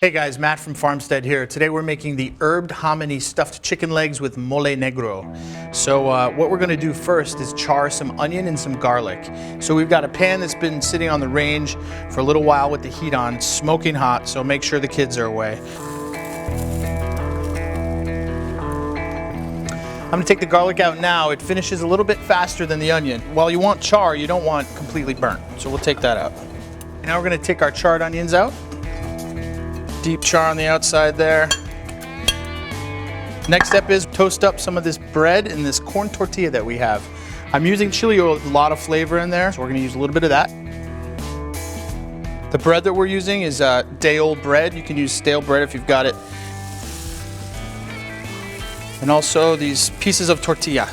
Hey guys, Matt from Farmstead here. Today we're making the herbed hominy stuffed chicken legs with mole negro. So what we're gonna do first is char some onion and some garlic. So we've got a pan that's been sitting on the range for a little while with the heat on, smoking hot, so make sure the kids are away. I'm gonna take the garlic out now. It finishes a little bit faster than the onion. While you want char, you don't want completely burnt. So we'll take that out. Now we're gonna take our charred onions out. Deep char on the outside there. Next step is toast up some of this bread and this corn tortilla that we have. I'm using chili oil with a lot of flavor in there, so we're gonna use a little bit of that. The bread that we're using is day-old bread. You can use stale bread if you've got it. And also these pieces of tortilla.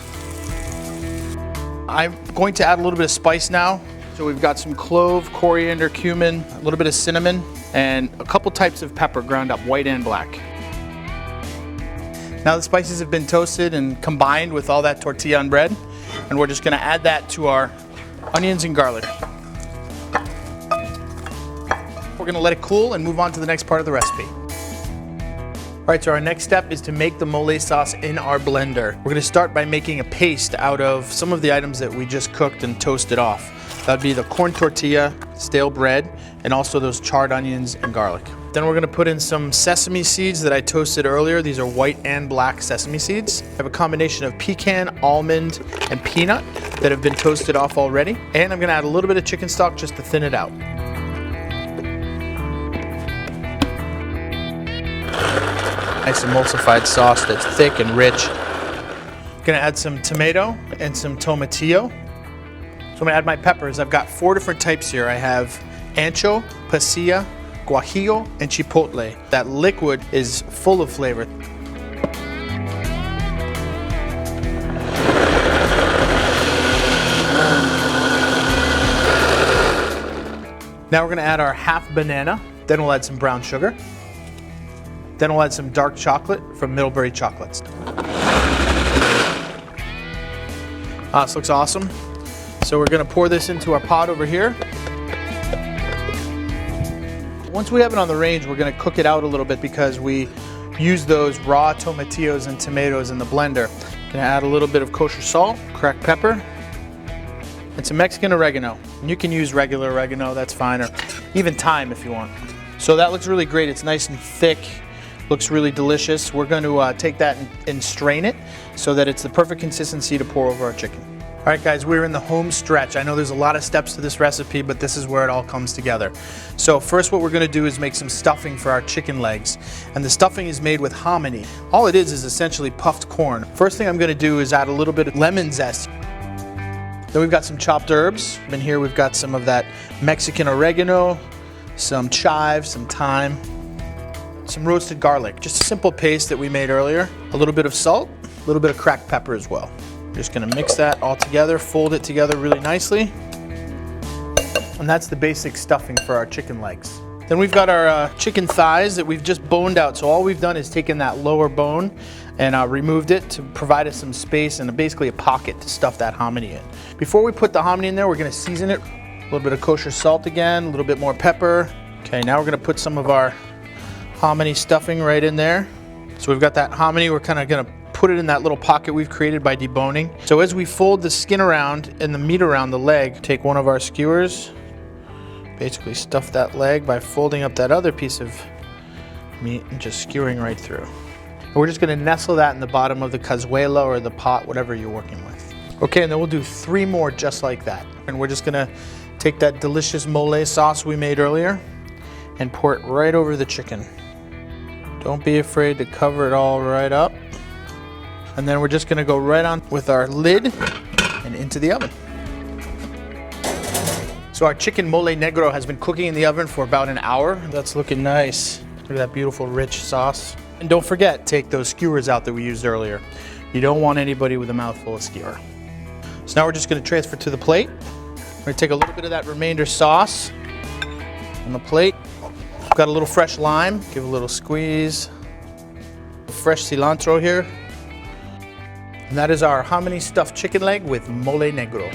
I'm going to add a little bit of spice now. So we've got some clove, coriander, cumin, a little bit of cinnamon, and a couple types of pepper ground up, white and black. Now the spices have been toasted and combined with all that tortilla and bread, and we're just gonna add that to our onions and garlic. We're gonna let it cool and move on to the next part of the recipe. All right, so our next step is to make the mole sauce in our blender. We're gonna start by making a paste out of some of the items that we just cooked and toasted off. That'd be the corn tortilla, stale bread, and also those charred onions and garlic. Then we're gonna put in some sesame seeds that I toasted earlier. These are white and black sesame seeds. I have a combination of pecan, almond, and peanut that have been toasted off already. And I'm gonna add a little bit of chicken stock just to thin it out. Nice emulsified sauce that's thick and rich. Gonna add some tomato and some tomatillo. So I'm gonna add my peppers. I've got 4 different types here. I have ancho, pasilla, guajillo, and chipotle. That liquid is full of flavor. Now we're gonna add our half banana. Then we'll add some brown sugar. Then we'll add some dark chocolate from Middlebury Chocolates. This looks awesome. So we're gonna pour this into our pot over here. Once we have it on the range, we're gonna cook it out a little bit because we use those raw tomatillos and tomatoes in the blender. Gonna add a little bit of kosher salt, cracked pepper, and some Mexican oregano. And you can use regular oregano, that's fine, or even thyme if you want. So that looks really great. It's nice and thick. Looks really delicious. We're going to take that and strain it so that it's the perfect consistency to pour over our chicken. All right guys, we're in the home stretch. I know there's a lot of steps to this recipe, but this is where it all comes together. So first what we're gonna do is make some stuffing for our chicken legs. And the stuffing is made with hominy. All it is essentially puffed corn. First thing I'm gonna do is add a little bit of lemon zest. Then we've got some chopped herbs. In here we've got some of that Mexican oregano, some chive, some thyme, some roasted garlic. Just a simple paste that we made earlier. A little bit of salt, a little bit of cracked pepper as well. Just gonna mix that all together, fold it together really nicely. And that's the basic stuffing for our chicken legs. Then we've got our chicken thighs that we've just boned out. So all we've done is taken that lower bone and removed it to provide us some space and basically a pocket to stuff that hominy in. Before we put the hominy in there, we're gonna season it. A little bit of kosher salt again, a little bit more pepper. Okay, now we're gonna put some of our hominy stuffing right in there. So we've got that hominy, we're kind of gonna put it in that little pocket we've created by deboning. So as we fold the skin around and the meat around the leg, take one of our skewers, basically stuff that leg by folding up that other piece of meat and just skewering right through. And we're just gonna nestle that in the bottom of the cazuela or the pot, whatever you're working with. Okay, and then we'll do 3 more just like that. And we're just gonna take that delicious mole sauce we made earlier and pour it right over the chicken. Don't be afraid to cover it all right up. And then we're just gonna go right on with our lid and into the oven. So our chicken mole negro has been cooking in the oven for about an hour. That's looking nice. Look at that beautiful rich sauce. And don't forget, take those skewers out that we used earlier. You don't want anybody with a mouthful of skewer. So now we're just gonna transfer to the plate. We're gonna take a little bit of that remainder sauce on the plate. Got a little fresh lime, give a little squeeze. Fresh cilantro here. And that is our hominy stuffed chicken leg with mole negro.